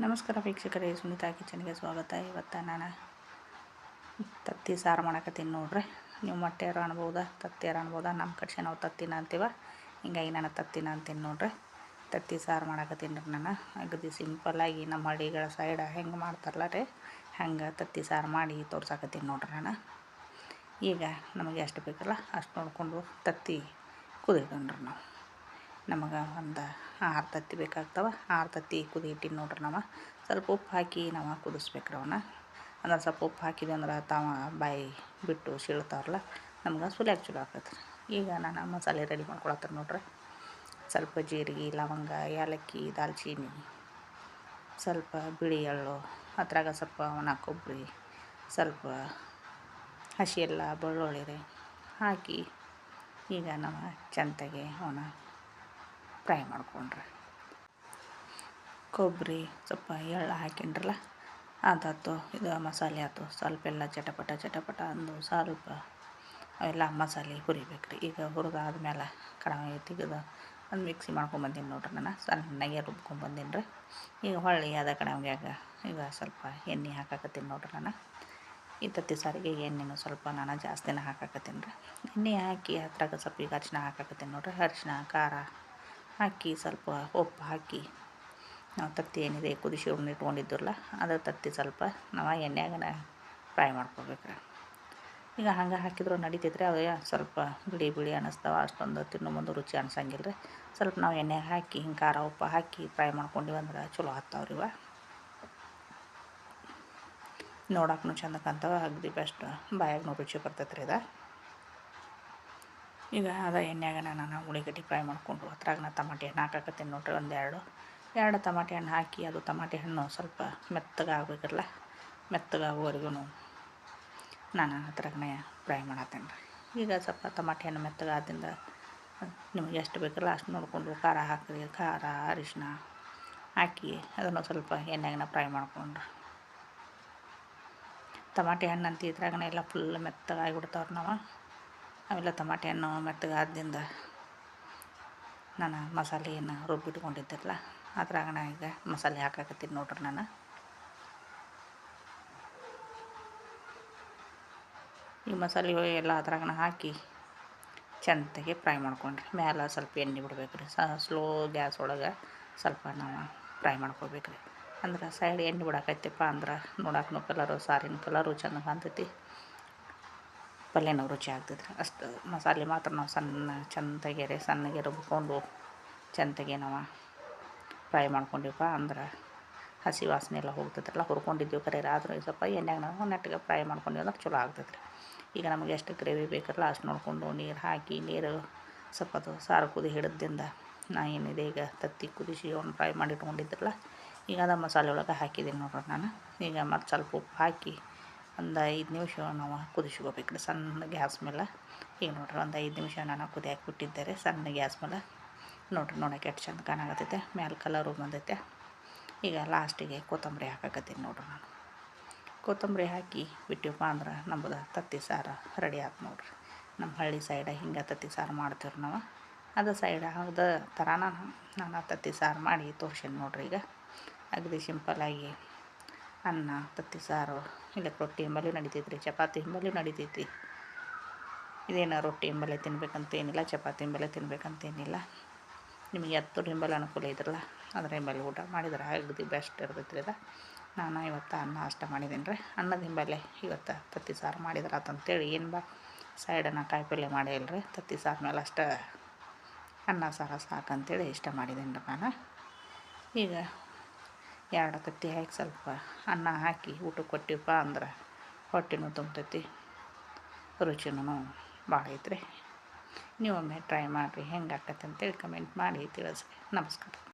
ನಮಸ್ಕಾರ ವೀಕ್ಷಕರೇ, ಸುನೀತಾ ಕಿಚನ್ಗೆ ಸ್ವಾಗತ. ಇವತ್ತು ನಾನು ತತ್ತಿ ಸಾರು ಮಾಡಕತ್ತೀನಿ ನೋಡ್ರಿ. ನೀವು ಮೊಟ್ಟೆಯರು ಅನ್ಬೋದ, ತತ್ತಿಯರು ಅನ್ಬೋದ. ನಮ್ಮ ಕಡೆ ನಾವು ತತ್ತಿನ ಅಂತೀವ, ಹಿಂಗಾಗಿ ನಾನು ತತ್ತಿನ ಅಂತೀನಿ ನೋಡ್ರಿ. ತತ್ತಿ ಸಾರು ಮಾಡಕತ್ತೀನಿ ರೀ. ನಾನು ಅಗದಿ ಸಿಂಪಲ್ಲಾಗಿ ನಮ್ಮ ಹಳ್ಳಿಗಳ ಸೈಡ ಹೆಂಗೆ ಮಾಡ್ತಾರಲ್ಲ ರೀ, ಹಂಗೆ ತತ್ತಿ ಸಾರು ಮಾಡಿ ತೋರ್ಸಾಕತ್ತೀನಿ ನೋಡ್ರಿ. ನಾನು ಈಗ ನಮಗೆ ಎಷ್ಟು ಬೇಕಲ್ಲ ಅಷ್ಟು ನೋಡಿಕೊಂಡು ತತ್ತಿ ಕುದಿಕೊಂಡ್ರಿ. ನಮಗೆ ಒಂದು 6 ತತ್ತಿ ಬೇಕಾಗ್ತವೆ. 6 ತತ್ತಿ ಕುದಿ ಇಟ್ಟಿನಿ ನೋಡ್ರಿ. ನಾವು ಸ್ವಲ್ಪ ಉಪ್ಪು ಹಾಕಿ ನಾವು ಕುದಿಸ್ಬೇಕ್ರಿ ಅವನ್ನ. ಅಂದ್ರೆ ಸ್ವಲ್ಪ ಉಪ್ಪು ಹಾಕಿದ್ವಿ ಅಂದ್ರೆ ಬಾಯಿ ಬಿಟ್ಟು ಸೀಳ್ತಾವ್ರಲ್ಲ, ನಮ್ಗೆ ಸುಲಿಯಾಕೆ ಚಲೋ ಆಗ್ತೈತೆ ರೀ. ಈಗ ನಾನು ಮಸಾಲೆ ರೆಡಿ ಮಾಡ್ಕೊಳತ್ತೀನಿ ನೋಡ್ರಿ. ಸ್ವಲ್ಪ ಜೀರಿಗೆ, ಲವಂಗ, ಏಲಕ್ಕಿ, ದಾಲ್ಚೀನಿ, ಸ್ವಲ್ಪ ಬಿಳಿ ಎಳ್ಳು, ಅದ್ರಾಗ ಸ್ವಲ್ಪ ಒಣ ಕೊಬ್ಬರಿ, ಸ್ವಲ್ಪ ಹಸಿ ಎಲ್ಲ ಬೆಳ್ಳುಳ್ಳಿ ರೀ ಹಾಕಿ ಈಗ ನಾವು ಚೆಂದಾಗಿ ಅವನ್ನ ಫ್ರೈ ಮಾಡ್ಕೊಂಡ್ರೆ, ಕೊಬ್ಬರಿ ಸ್ವಲ್ಪ ಎಳ್ಳು ಹಾಕಿನ್ರಲ್ಲ ಅದಾಯ್ತು. ಇದು ಮಸಾಲೆ ಆಯ್ತು. ಸ್ವಲ್ಪ ಎಲ್ಲ ಚಟಪಟ ಅಂದು ಸ್ವಲ್ಪ ಅವೆಲ್ಲ ಮಸಾಲೆ ಹುರಿಬೇಕು ರೀ. ಈಗ ಹುರಿದಾದ್ಮೇಲೆ ಕಡಾಯಿ ತೆಗೆದು ಒಂದು ಮಿಕ್ಸಿ ಮಾಡ್ಕೊಂಬಂದೀನಿ ನೋಡ್ರಿ. ನಾನು ಸಣ್ಣಗೆ ರುಬ್ಕೊಂಬಂದೀನಿ ರೀ. ಈಗ ಹೊಳ್ಳಿ ಅದ ಕಡಾಯಿಯಾಗ ಈಗ ಸ್ವಲ್ಪ ಎಣ್ಣೆ ಹಾಕಾಕತ್ತೀನಿ ನೋಡ್ರಿ. ನಾನು ಈ ತತ್ತಿ ಸಾರಿಗೆ ಎಣ್ಣೆನೂ ಸ್ವಲ್ಪ ನಾನು ಜಾಸ್ತಿನೇ ಹಾಕಾಕತ್ತೀನಿ ರೀ. ಎಣ್ಣೆ ಹಾಕಿ ಅದ್ರಾಗ ಸ್ವಲ್ಪ ಈಗ ಅರಿಶಿನ ಹಾಕಾಕತ್ತೀನಿ ನೋಡ್ರಿ. ಅರಿಶಿನ, ಖಾರ ಹಾಕಿ ಸ್ವಲ್ಪ ಉಪ್ಪು ಹಾಕಿ ನಾವು ತತ್ತಿ ಏನಿದೆ ಕುದಿಸಿ ಇಟ್ಕೊಂಡಿದ್ದಿರಲ್ಲ ಅದು ತತ್ತಿ ಸ್ವಲ್ಪ ನಾವು ಎಣ್ಣೆಯಾಗನ ಫ್ರೈ ಮಾಡ್ಕೊಬೇಕ್ರಿ. ಈಗ ಹಂಗೆ ಹಾಕಿದ್ರು ನಡಿತೈತ್ರಿ. ಅವು ಸ್ವಲ್ಪ ಬಿಳಿ ಅನ್ನಿಸ್ತಾವೆ, ಅಷ್ಟೊಂದು ತಿನ್ನೋ ಮುಂದೆ ರುಚಿ ಅನ್ಸಂಗಿಲ್ಲ ರೀ. ಸ್ವಲ್ಪ ನಾವು ಎಣ್ಣೆಗೆ ಹಾಕಿ ಹಿಂಗೆ ಖಾರ ಉಪ್ಪು ಹಾಕಿ ಫ್ರೈ ಮಾಡ್ಕೊಂಡಿವಿ ಅಂದ್ರೆ ಚಲೋ ಆಗ್ತಾವ್ರಿ. ಇವ ನೋಡಕ್ಕೂ ಚಂದ ಕಾಣ್ತಾವೆ, ಅಗದಿ ಬೆಸ್ಟ್, ಬಾಯಾಗೂ ರುಚಿ ಬರ್ತೈತೆ ರೀ ಇದು. ಈಗ ಅದ ಎಣ್ಣೆಯಾಗ ನಾನು ಉಳ್ಳಾಗಡ್ಡಿ ಫ್ರೈ ಮಾಡಿಕೊಂಡು ಅದ್ರಾಗ ನಾನು ಟಮಾಟೆ ಹಣ್ಣು ಹಾಕಾಕತ್ತೀನಿ ನೋಡ್ರಿ. ಎರಡು ಟಮಾಟೆ ಹಣ್ಣು ಹಾಕಿ ಅದು ಟಮಾಟೆ ಹಣ್ಣು ಸ್ವಲ್ಪ ಮೆತ್ತಗಾಗಬೇಕಲ್ಲ, ಮೆತ್ತಗಾಗುವವರೆಗೂ ನಾನು ಅದ್ರಾಗನೇ ಫ್ರೈ ಮಾಡತ್ತೀನಿ ರೀ. ಈಗ ಸ್ವಲ್ಪ ಟಮಾಟೆ ಹಣ್ಣು ಮೆತ್ತಗಾದಿಂದ ನಿಮಗೆ ಎಷ್ಟು ಬೇಕಲ್ಲ ಅಷ್ಟು ನೋಡಿಕೊಂಡು ಖಾರ ಹಾಕಿರಿ. ಖಾರ, ಅರಿಶಿನ ಹಾಕಿ ಅದನ್ನು ಸ್ವಲ್ಪ ಎಣ್ಣೆಯಾಗನ ಫ್ರೈ ಮಾಡ್ಕೊಂಡ್ರಿ. ಟಮಾಟೆ ಹಣ್ಣು ಅಂತ ಇದ್ರಾಗನ ಎಲ್ಲ ಫುಲ್ ಮೆತ್ತಗಾಗಿಬಿಡ್ತಾವ್ರಿ. ಅವೆಲ್ಲ ಟಮಾಟೆ ಹಣ್ಣು ಮೆತ್ತಗಾದಿಂದ ನಾನು ಮಸಾಲೆಯನ್ನು ರುಬ್ಬಿಟ್ಕೊಂಡಿದ್ದಿರಲ್ಲ ಅದ್ರಾಗನ ಈಗ ಮಸಾಲೆ ಹಾಕಾಕತ್ತೀನಿ ನೋಡ್ರಿ. ನಾನು ಈ ಮಸಾಲೆ ಎಲ್ಲ ಅದ್ರಾಗನ ಹಾಕಿ ಚೆಂದಾಗಿ ಫ್ರೈ ಮಾಡ್ಕೊಂಡ್ರಿ. ಮೇಲೆ ಸ್ವಲ್ಪ ಎಣ್ಣೆ ಬಿಡ್ಬೇಕು ರೀ. ಸ್ಲೋ ಗ್ಯಾಸ್ ಒಳಗೆ ಸ್ವಲ್ಪ ನಾವು ಫ್ರೈ ಮಾಡ್ಕೋಬೇಕು ರೀ. ಅಂದ್ರೆ ಸೈಡ್ ಎಣ್ಣೆ ಬಿಡಾಕೈತಿಪ್ಪ ಅಂದ್ರೆ ನೋಡಕ್ಕೂ ಕಲರು, ಸಾರಿನ ಕಲರು ಚೆಂದ ಕಾಣ್ತೈತಿ, ಪಲ್ಯನೂ ರುಚಿ ಆಗ್ತೈತೆ ರೀ. ಅಷ್ಟು ಮಸಾಲೆ ಮಾತ್ರ ನಾವು ಸಣ್ಣಗೆ ರುಬ್ಕೊಂಡು ಚೆಂದಾಗಿ ನಾವು ಫ್ರೈ ಮಾಡ್ಕೊಂಡಿವಪ್ಪ ಅಂದ್ರೆ ಹಸಿ ವಾಸನೆ ಎಲ್ಲ ಹೋಗ್ತೈತ್ರಲ್ಲ. ಹುರ್ಕೊಂಡಿದ್ದೀವಿ ಕರೆ ಆದರೂ ಸ್ವಲ್ಪ ಎಣ್ಣೆಗೆ ನಾವು ನೆಟ್ಟಗೆ ಫ್ರೈ ಮಾಡ್ಕೊಂಡಿವಿ ಅಂದ್ರೆ ಚಲೋ ಆಗ್ತೈತೆ ರೀ. ಈಗ ನಮಗೆ ಎಷ್ಟು ಗ್ರೇವಿ ಬೇಕಲ್ಲ ಅಷ್ಟು ನೋಡಿಕೊಂಡು ನೀರು ಹಾಕಿ, ನೀರು ಸ್ವಲ್ಪ ಅದು ಸಾರು ಕುದಿ ಹಿಡಿದಿಂದ ನಾ ಏನಿದೆ ಈಗ ತತ್ತಿ ಕುದಿಸಿ ಅವ್ನು ಫ್ರೈ ಮಾಡಿ ಇಟ್ಕೊಂಡಿದ್ರಲ್ಲ ಈಗ ಅದು ಮಸಾಲೆ ಒಳಗೆ ಹಾಕಿದ್ದೀನಿ ನೋಡ್ರಿ. ನಾನು ಈಗ ಮತ್ತು ಸ್ವಲ್ಪ ಉಪ್ಪು ಹಾಕಿ ಒಂದು 5 ನಿಮಿಷ ನಾವು ಕುದಿಸ್ಕೋಬೇಕು ರೀ ಸಣ್ಣ ಗ್ಯಾಸ್ ಮೇಲೆ. ಈಗ ನೋಡ್ರಿ ಒಂದು 5 ನಿಮಿಷ ನಾನು ಕುದಿಯಾಕೆ ಬಿಟ್ಟಿದ್ದೆ ರೀ ಸಣ್ಣ ಗ್ಯಾಸ್ ಮೇಲೆ. ನೋಡೋಕೆ ಎಷ್ಟು ಚಂದ ಕಾಣಾಕತ್ತೈತೆ, ಮೇಲೆ ಕಲರು ಬಂದೈತೆ. ಈಗ ಲಾಸ್ಟಿಗೆ ಕೊತ್ತಂಬರಿ ಹಾಕಾಕತ್ತೀನಿ ನೋಡ್ರಿ. ನಾನು ಕೊತ್ತಂಬರಿ ಹಾಕಿ ಬಿಟ್ಟಿವಪ್ಪ ಅಂದ್ರೆ ನಮ್ಮದು ತತ್ತಿ ಸಾರು ರೆಡಿ ಆಯ್ತು ನೋಡ್ರಿ. ನಮ್ಮ ಹಳ್ಳಿ ಸೈಡ ಹಿಂಗೆ ತತ್ತಿ ಸಾರು ಮಾಡ್ತೀವಿ ನಾವು. ಅದು ಸೈಡ ಅದ ಥರನ ನಾನು ತತ್ತಿ ಸಾರು ಮಾಡಿ ತೋರ್ಸೀನಿ ನೋಡ್ರಿ. ಈಗ ಅಗದಿ ಸಿಂಪಲ್ಲಾಗಿ ಅನ್ನ, ತತ್ತಿ ಸಾರು, ಇಲ್ಲ ರೊಟ್ಟಿ ಎಂಬಲ್ಲಿ ನಡಿತೈತೆ ರೀ, ಚಪಾತಿ ಎಂಬಲ್ಲಿ ನಡಿತೈತಿ. ಇದೇನು ರೊಟ್ಟಿ ಎಂಬಲ್ಲೇ ತಿನ್ಬೇಕಂತೇನಿಲ್ಲ, ಚಪಾತಿ ಎಂಬಲ್ಲೇ ತಿನ್ಬೇಕಂತೇನಿಲ್ಲ. ನಿಮಗೆ ಎತ್ತುಡು ಎಂಬಲ್ಲಿ ಅನುಕೂಲ ಇದ್ರಲ್ಲ ಅದ್ರ ಎಂಬಲ್ಲಿ ಊಟ ಮಾಡಿದ್ರೆ ಅಗದಿ ಬೆಸ್ಟ್ ಇರ್ತೈತೆ ರೀ ಇದು. ನಾನು ಇವತ್ತು ಅನ್ನ ಅಷ್ಟ ಮಾಡಿದ್ದೀನಿ ರೀ. ಅನ್ನದ ಹಿಂಬಲ್ಲೇ ಇವತ್ತು ತತ್ತಿ ಸಾರು ಮಾಡಿದ್ರೆ ಆತಂತೇಳಿ ಏನು ಸೈಡನ್ನು ಕಾಯಿ ಪಲ್ಯ ಮಾಡೇ ಇಲ್ಲ ರೀ. ತತ್ತಿ ಸಾರು ಮೇಲೆ ಅಷ್ಟೇ ಅನ್ನ ಸಾರು ಸಾಕಂತೇಳಿ ಇಷ್ಟ ಮಾಡಿದ್ದೀನಿ ರೀ ನಾನು. ಈಗ 2 ತತ್ತಿ ಹಾಕಿ ಸ್ವಲ್ಪ ಅನ್ನ ಹಾಕಿ ಊಟಕ್ಕೆ ಕೊಟ್ಟಿವಪ್ಪ ಅಂದ್ರೆ ಹೊಟ್ಟೆನೂ ತುಂಬತೈತಿ, ರುಚಿನೂ ಭಾಳ ಐತ್ರಿ. ನೀವೊಮ್ಮೆ ಟ್ರೈ ಮಾಡಿರಿ, ಹೆಂಗೆ ಆಕೈತೆ ಅಂತೇಳಿ ಕಮೆಂಟ್ ಮಾಡಿ ತಿಳಿಸ್ರಿ. ನಮಸ್ಕಾರ.